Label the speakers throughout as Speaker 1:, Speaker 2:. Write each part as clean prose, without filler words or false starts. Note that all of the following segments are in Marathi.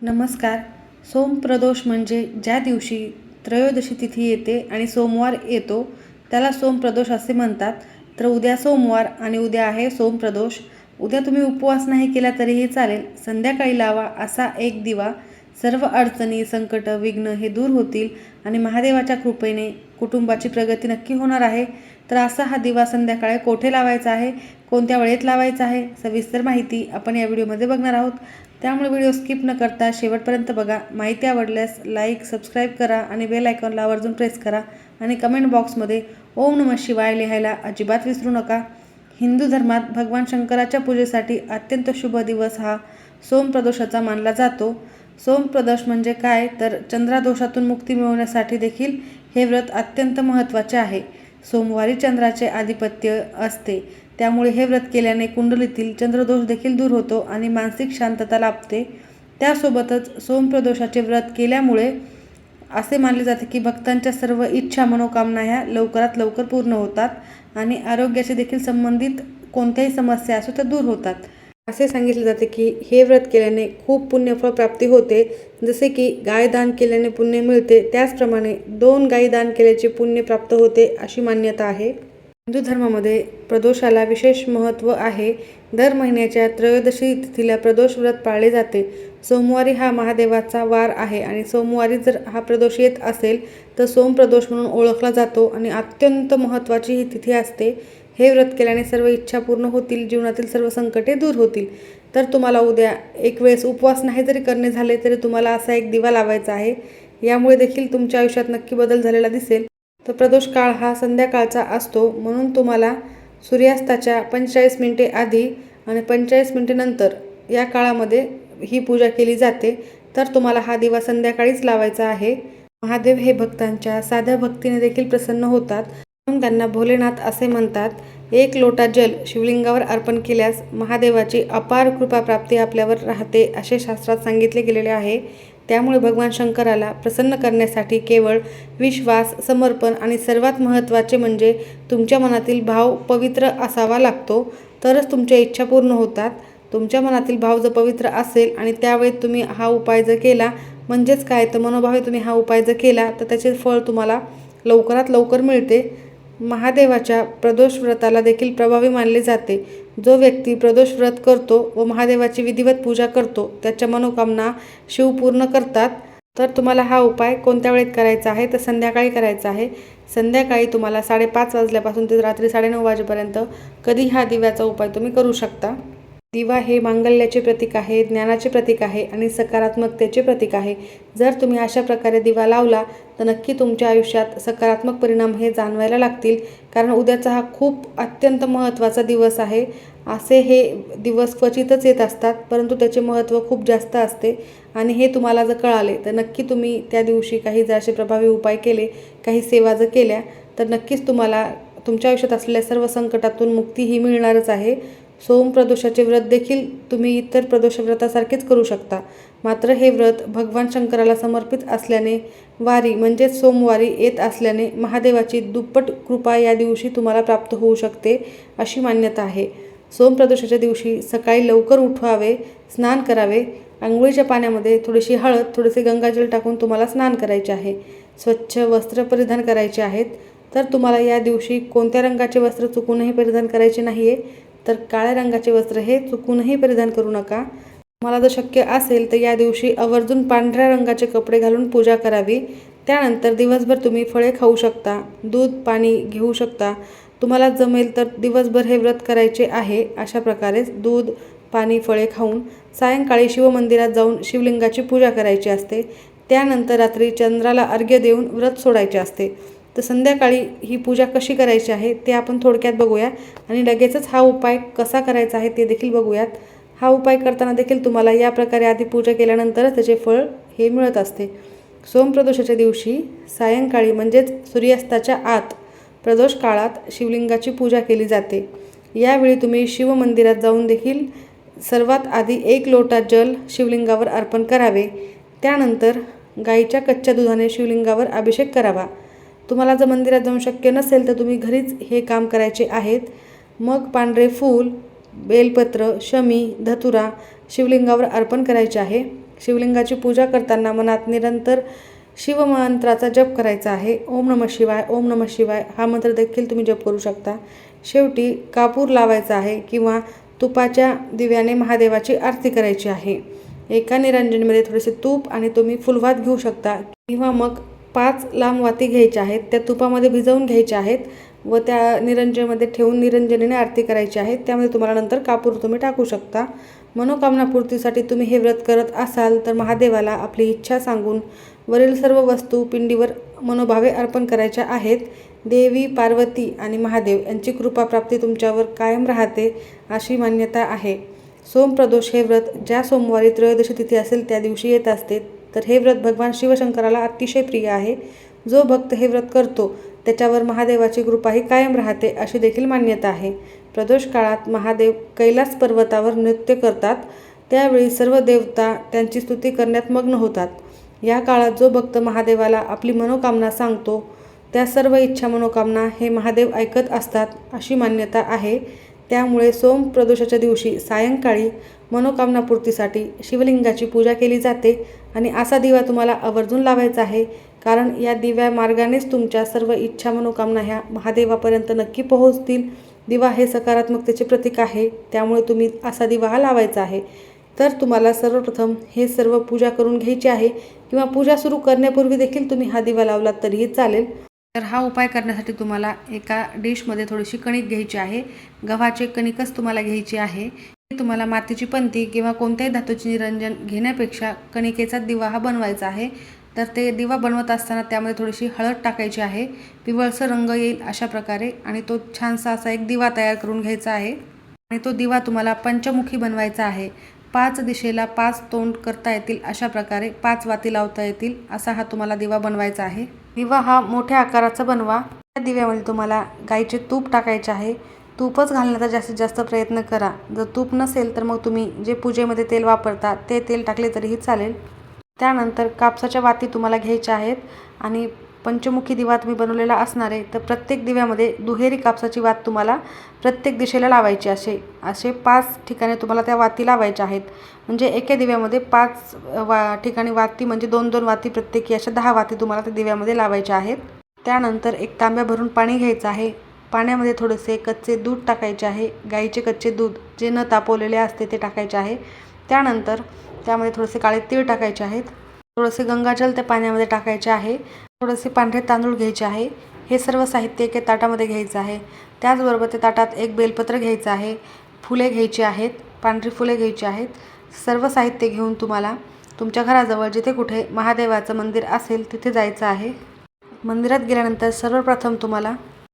Speaker 1: नमस्कार. सोमप्रदोष म्हणजे ज्या दिवशी त्रयोदशी तिथी येते आणि सोमवार येतो त्याला सोमप्रदोष असे म्हणतात. तर उद्या सोमवार आणि उद्या आहे सोमप्रदोष. उद्या तुम्ही उपवास नाही केला तरीही चालेल. संध्याकाळी लावा असा एक दिवा. सर्व अडचणी, संकट, विघ्न हे दूर होतील आणि महादेवाच्या कृपेने कुटुंबाची प्रगती नक्की होणार आहे. तर असा हा दिवा संध्याकाळी कोठे लावायचा आहे, कोणत्या वेळेत लावायचा आहे, सविस्तर माहिती आपण या व्हिडिओमध्ये बघणार आहोत. त्यामुळे व्हिडिओ स्किप न करता शेवटपर्यंत बघा. माहिती आवडल्यास लाईक, सबस्क्राईब करा आणि बेल आयकॉनला आवर्जून प्रेस करा आणि कमेंट बॉक्समध्ये ओम नमः शिवाय लिहायला अजिबात विसरू नका. हिंदू धर्मात भगवान शंकराच्या पूजेसाठी अत्यंत शुभ दिवस हा सोमप्रदोषाचा मानला जातो. सोमप्रदोष म्हणजे काय, तर चंद्रादोषातून मुक्ती मिळवण्यासाठी देखील हे व्रत अत्यंत महत्त्वाचे आहे. सोमवारी चंद्राचे आधिपत्य असते, त्यामुळे हे व्रत केल्याने कुंडलीतील चंद्रदोष देखील दूर होतो आणि मानसिक शांतता लाभते. त्यासोबतच सोमप्रदोषाचे व्रत केल्यामुळे असे मानले जाते की भक्तांच्या सर्व इच्छा, मनोकामना ह्या लवकरात लवकर पूर्ण होतात आणि आरोग्याशी देखील संबंधित कोणत्याही समस्या असो त्या दूर होतात. असे सांगितले जाते की हे व्रत केल्याने खूप पुण्यफळ प्राप्ती होते. जसे की गाय दान केल्याने पुण्य मिळते, त्याचप्रमाणे 2 गायी दान केल्याचे पुण्य प्राप्त होते अशी मान्यता आहे. हिंदू धर्मामध्ये प्रदोषाला विशेष महत्त्व आहे. दर महिन्याच्या त्रयोदशी तिथीला प्रदोष व्रत पाळले जाते. सोमवारी हा महादेवाचा वार आहे आणि सोमवारी जर हा प्रदोष येत असेल तर सोमप्रदोष म्हणून ओळखला जातो आणि अत्यंत महत्त्वाची ही तिथी असते. हे व्रत केल्याने सर्व इच्छा पूर्ण होतील, जीवनातील सर्व संकटे दूर होतील. तर तुम्हाला उद्या एक वेळेस उपवास नाही जरी करणे झाले तरी तुम्हाला असा एक दिवा लावायचा आहे. यामुळे देखील तुमच्या आयुष्यात नक्की बदल झालेला दिसेल. तर प्रदोष काळ हा संध्याकाळचा असतो, म्हणून तुम्हाला सूर्यास्ताच्या 45 मिनिटे आधी आणि 45 मिनिटे नंतर या काळामध्ये ही पूजा केली जाते. तर तुम्हाला हा दिवा संध्याकाळीच लावायचा आहे. महादेव हे भक्तांच्या साध्या भक्तीने देखील प्रसन्न होतात, म्हणून त्यांना भोलेनाथ असे म्हणतात. 1 लोटा जल शिवलिंगावर अर्पण केल्यास महादेवाची अपार कृपा प्राप्ती आपल्यावर राहते असे शास्त्रात सांगितले गेलेले आहे. त्यामुळे भगवान शंकराला प्रसन्न करण्यासाठी केवळ विश्वास, समर्पण आणि सर्वात महत्त्वाचे म्हणजे तुमच्या मनातील भाव पवित्र असावा लागतो, तरच तुमच्या इच्छा पूर्ण होतात. तुमच्या मनातील भाव जर पवित्र असेल आणि त्यावेळी तुम्ही हा उपाय जर केला, म्हणजेच काय तर मनोभावे तुम्ही हा उपाय जर केला तर त्याचे फळ तुम्हाला लवकरात लवकर मिळते. महादेवाच्या प्रदोष व्रताला देखील प्रभावी मानले जाते. जो व्यक्ती प्रदोष व्रत करतो व महादेवाची विधिवत पूजा करतो त्याच्या मनोकामना शिव पूर्ण करतात. तर तुम्हाला हा उपाय कोणत्या वेळेत करायचा आहे, तर संध्याकाळी करायचा आहे. संध्याकाळी तुम्हाला 5:30 वाजल्यापासून ते रात्री 9:30 वाजेपर्यंत कधी हा दिव्याचा उपाय तुम्ही करू शकता. दिवा हे मांगल्याचे प्रतीक आहे, ज्ञानाचे प्रतीक आहे आणि सकारात्मकतेचे प्रतीक आहे. जर तुम्ही अशा प्रकारे दिवा लावला तर नक्की तुमच्या आयुष्यात सकारात्मक परिणाम हे जाणवायला लागतील. कारण उद्याचा हा खूप अत्यंत महत्त्वाचा दिवस आहे. असे हे दिवस क्वचितच येत असतात, परंतु त्याचे महत्त्व खूप जास्त असते आणि हे तुम्हाला जर कळाले तर नक्की तुम्ही त्या दिवशी काही जर असे प्रभावी उपाय केले, काही सेवा जर केल्या तर नक्कीच तुम्हाला तुमच्या आयुष्यात असलेल्या सर्व संकटातून मुक्ती ही मिळणारच आहे. सोमप्रदोषाचे व्रत देखील तुम्ही इतर प्रदोष व्रतासारखेच करू शकता. मात्र हे व्रत भगवान शंकराला समर्पित असल्याने, वारी म्हणजेच सोमवारी येत असल्याने महादेवाची दुप्पट कृपा या दिवशी तुम्हाला प्राप्त होऊ शकते अशी मान्यता आहे. सोमप्रदोषाच्या दिवशी सकाळी लवकर उठावे, स्नान करावे. अंघोळीच्या पाण्यामध्ये थोडीशी हळद, थोडेसे गंगाजल टाकून तुम्हाला स्नान करायचे आहे. स्वच्छ वस्त्र परिधान करायचे आहेत. तर तुम्हाला या दिवशी कोणत्या रंगाचे वस्त्र चुकूनही परिधान करायचे नाही आहे, तर काळ्या रंगाचे वस्त्र हे चुकूनही परिधान करू नका. तुम्हाला जर शक्य असेल तर या दिवशी आवर्जून पांढऱ्या रंगाचे कपडे घालून पूजा करावी. त्यानंतर दिवसभर तुम्ही फळे खाऊ शकता, दूध, पाणी घेऊ शकता. तुम्हाला जमेल तर दिवसभर हे व्रत करायचे आहे. अशा प्रकारे दूध, पाणी, फळे खाऊन सायंकाळी शिवमंदिरात जाऊन शिवलिंगाची पूजा करायची असते. त्यानंतर रात्री चंद्राला अर्घ्य देऊन व्रत सोडायचे असते. तर संध्याकाळी ही पूजा कशी करायची आहे ते आपण थोडक्यात बघूया आणि लगेचच हा उपाय कसा करायचा आहे ते देखील बघूयात. हा उपाय करताना देखील तुम्हाला या प्रकारे आधी पूजा केल्यानंतरच त्याचे फळ हे मिळत असते. सोमप्रदोषाच्या दिवशी सायंकाळी म्हणजेच सूर्यास्ताच्या आत प्रदोष काळात शिवलिंगाची पूजा केली जाते. यावेळी तुम्ही शिवमंदिरात जाऊन देखील सर्वात आधी 1 लोटा जल शिवलिंगावर अर्पण करावे. त्यानंतर गाईच्या कच्च्या दुधाने शिवलिंगावर अभिषेक करावा. तुम्हाला जर मंदिरात जाऊन शक्य नसेल तर तुम्ही घरीच हे काम करायचे आहेत. मग पांढरे फूल, बेलपत्र, शमी, धतुरा शिवलिंगावर अर्पण करायचे आहे. शिवलिंगाची पूजा करताना मनात निरंतर शिवमंत्राचा जप करायचा आहे. ओम नमः शिवाय, ओम नमः शिवाय हा मंत्र देखील तुम्ही जप करू शकता. शेवटी कापूर लावायचा आहे किंवा तुपाच्या दिव्याने महादेवाची आरती करायची आहे. एका निरंजनीमध्ये थोडेसे तूप आणि तुम्ही फुलवात घेऊ शकता किंवा मग 5 लांब वाती घ्यायच्या आहेत, त्या तुपामध्ये भिजवून घ्यायच्या आहेत व त्या निरंजनमध्ये ठेवून निरंजनीने आरती करायची आहे. त्यामध्ये तुम्हाला नंतर कापूर तुम्ही टाकू शकता. मनोकामना पूर्तीसाठी तुम्ही हे व्रत करत असाल तर महादेवाला आपली इच्छा सांगून वरील सर्व वस्तू पिंडीवर मनोभावे अर्पण करायच्या आहेत. देवी पार्वती आणि महादेव यांची कृपाप्राप्ती तुमच्यावर कायम राहते अशी मान्यता आहे. सोमप्रदोष हे व्रत ज्या सोमवारी त्रयोदशी तिथी असेल त्या दिवशी येत असते, तर हे व्रत भगवान शिवशंकराला अतिशय प्रिय आहे. जो भक्त हे व्रत करतो त्याच्यावर महादेवाची कृपाही कायम राहते अशी देखील मान्यता आहे. प्रदोष काळात महादेव कैलास पर्वतावर नृत्य करतात. त्यावेळी सर्व देवता त्यांची स्तुती करण्यात मग्न होतात. या काळात जो भक्त महादेवाला आपली मनोकामना सांगतो त्या सर्व इच्छा मनोकामना हे महादेव ऐकत असतात अशी मान्यता आहे. त्यामुळे सोमप्रदोषाच्या दिवशी सायंकाळी मनोकामनापूर्तीसाठी शिवलिंगाची पूजा केली जाते आणि असा दिवा तुम्हाला आवर्जून लावायचा आहे, कारण या दिव्या मार्गानेच तुमच्या सर्व इच्छा मनोकामना ह्या महादेवापर्यंत नक्की पोहोचतील. दिवा हे सकारात्मकतेचे प्रतीक आहे, त्यामुळे तुम्ही असा दिवा हा लावायचा आहे. तर तुम्हाला सर्वप्रथम हे सर्व पूजा करून घ्यायची आहे किंवा पूजा सुरू करण्यापूर्वी देखील तुम्ही हा दिवा लावलात तरीही चालेल. तर हा उपाय करण्यासाठी तुम्हाला एका डिशमध्ये थोडीशी कणिक घ्यायची आहे. गव्हाचे कणिकच तुम्हाला घ्यायची आहे. तुम्हाला मातीची पंती किंवा कोणत्याही धातूचे निरंजन घेण्यापेक्षा कणिकेचा दिवा हा बनवायचा आहे. तर ते दिवा बनवत असताना त्यामध्ये थोडीशी हळद टाकायची आहे. पिवळसर रंग येईल अशा प्रकारे आणि तो छानसा असा एक दिवा तयार करून घ्यायचा आहे. आणि तो दिवा तुम्हाला पंचमुखी बनवायचा आहे. 5 दिशेला 5 तोंड करता येतील अशा प्रकारे 5 वाती लावता येतील असा हा तुम्हाला दिवा बनवायचा आहे. दिवा हा मोठ्या आकाराचा बनवा. त्या दिव्यामध्ये तुम्हाला गाईचे तूप टाकायचे आहे. तूपच घालण्याचा जास्तीत जास्त प्रयत्न करा. जर तूप नसेल तर मग तुम्ही जे पूजेमध्ये तेल वापरता ते तेल टाकले तरीही चालेल. त्यानंतर कापसाच्या वाती तुम्हाला घ्यायच्या आहेत आणि पंचमुखी दिवा तुम्ही बनवलेला असणार आहे, तर प्रत्येक दिव्यामध्ये दुहेरी कापसाची वात तुम्हाला प्रत्येक दिशेला लावायची. असे 5 ठिकाणी तुम्हाला त्या वाती लावायच्या आहेत. म्हणजे एका दिव्यामध्ये 5 ठिकाणी वाती म्हणजे 2-2 वाती प्रत्येकी अशा 10 वाती तुम्हाला त्या दिव्यामध्ये लावायच्या आहेत. त्यानंतर एक तांब्या भरून पाणी घ्यायचं आहे. पाण्यामध्ये थोडेसे कच्चे दूध टाकायचे आहे. गाईचे कच्चे दूध जे न तापवलेले असते ते टाकायचे आहे. त्यानंतर त्यामध्ये थोडेसे काळे तीळ टाकायचे आहेत. थोडेसे गंगाजल त्या पाण्यामध्ये टाकायचे आहे. थोडेसे पांढरे तांदूळ घ्यायचे आहे. हे सर्व साहित्य एका ताटामध्ये घ्यायचं आहे. त्याचबरोबर त्या ताटात एक बेलपत्र घ्यायचं आहे. फुले घ्यायची आहेत, पांढरी फुले घ्यायची आहेत. सर्व साहित्य घेऊन तुम्हाला तुमच्या घराजवळ जिथे कुठे महादेवाचं मंदिर असेल तिथे जायचं आहे. मंदिरात गेल्यानंतर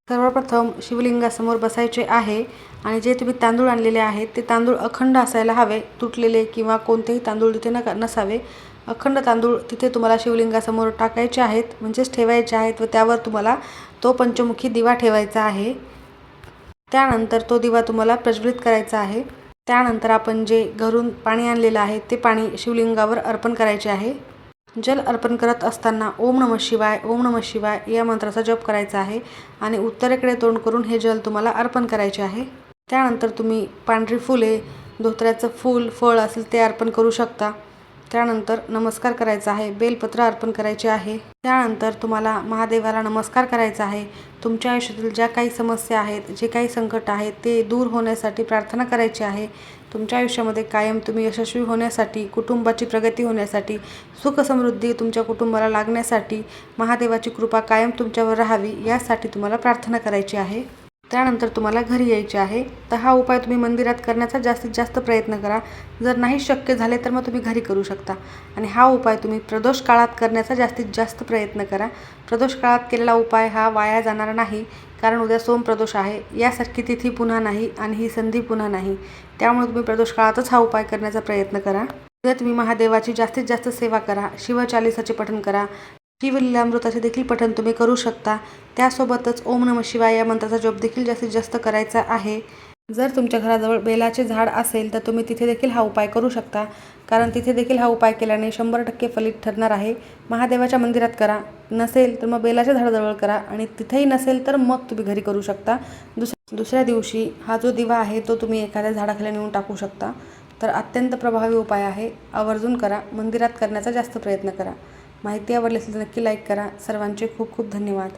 Speaker 1: सर्वप्रथम शिवलिंगासमोर बसायचे आहे आणि जे तुम्ही तांदूळ आणलेले आहेत ते तांदूळ अखंड असायला हवे. तुटलेले किंवा कोणतेही तांदूळ तिथे नसावे. अखंड तांदूळ तिथे तुम्हाला शिवलिंगासमोर टाकायचे आहेत, म्हणजेच ठेवायचे आहेत व त्यावर तुम्हाला तो पंचमुखी दिवा ठेवायचा आहे. त्यानंतर तो दिवा तुम्हाला प्रज्वलित करायचा आहे. त्यानंतर आपण जे घरून पाणी आणलेलं आहे ते पाणी शिवलिंगावर अर्पण करायचे आहे. जल अर्पण करत असताना ओम नमः शिवाय, ओम नमः शिवाय या मंत्राचा जप करायचा आहे आणि उत्तरेकडे तोंड करून हे जल तुम्हाला अर्पण करायचे आहे. त्यानंतर तुम्ही पांढरी फुले, धोत्र्याचं फूल, फळ असेल ते अर्पण करू शकता. त्यानंतर नमस्कार करायचा आहे. बेलपत्र अर्पण करायचे आहे. त्यानंतर तुम्हाला महादेवाला नमस्कार करायचा आहे. तुमच्या आयुष्यातील ज्या काही समस्या आहेत, जे काही संकट आहेत ते दूर होण्यासाठी प्रार्थना करायची आहे. तुमच्या आयुष्यामध्ये कायम तुम्ही यशस्वी होण्यासाठी, कुटुंबाची प्रगती होण्यासाठी, सुख समृद्धी तुमच्या कुटुंबाला लागण्यासाठी, महादेवाची कृपा कायम तुमच्यावर राहावी यासाठी तुम्हाला प्रार्थना करायची आहे. त्यानंतर तुम्हाला घरी यायचे आहे. तर हा उपाय तुम्ही मंदिरात करण्याचा जास्तीत जास्त प्रयत्न करा. जर नाही शक्य झाले तर मग तुम्ही घरी करू शकता. आणि हा उपाय तुम्ही प्रदोष काळात करण्याचा जास्तीत जास्त प्रयत्न करा. प्रदोष काळात केलेला उपाय हा वाया जाणार नाही, कारण उद्या सोमप्रदोष आहे. यासारखी तिथी पुन्हा नाही आणि ही संधी पुन्हा नाही. त्यामुळे तुम्ही प्रदोष काळातच हा उपाय करण्याचा प्रयत्न करा. उद्या तुम्ही महादेवाची जास्तीत जास्त सेवा करा. शिवचालीसाचे पठण करा. शिवलीलामृताचे देखील पठण तुम्ही करू शकता. त्यासोबतच ओम नमः शिवाय या मंत्राचा जप देखील जास्तीत जास्त करायचा आहे. जर तुमच्या घराजवळ बेलाचे झाड असेल तर तुम्ही तिथे देखील हा उपाय करू शकता, कारण तिथे देखील हा उपाय केल्याने 100% फलित ठरणार आहे. महादेवाच्या मंदिरात करा, नसेल तर मग बेलाच्या झाडाजवळ करा आणि तिथेही नसेल तर मग तुम्ही घरी करू शकता. दुसऱ्या दिवशी हा जो दिवा आहे तो तुम्ही एखाद्या झाडाखाली नेऊन टाकू शकता. तर अत्यंत प्रभावी उपाय आहे. आवर्जून करा. मंदिरात करण्याचा जास्त प्रयत्न करा. माहिती आवडली असेल तर नक्की लाईक करा. सर्वांचे खूप खूप धन्यवाद.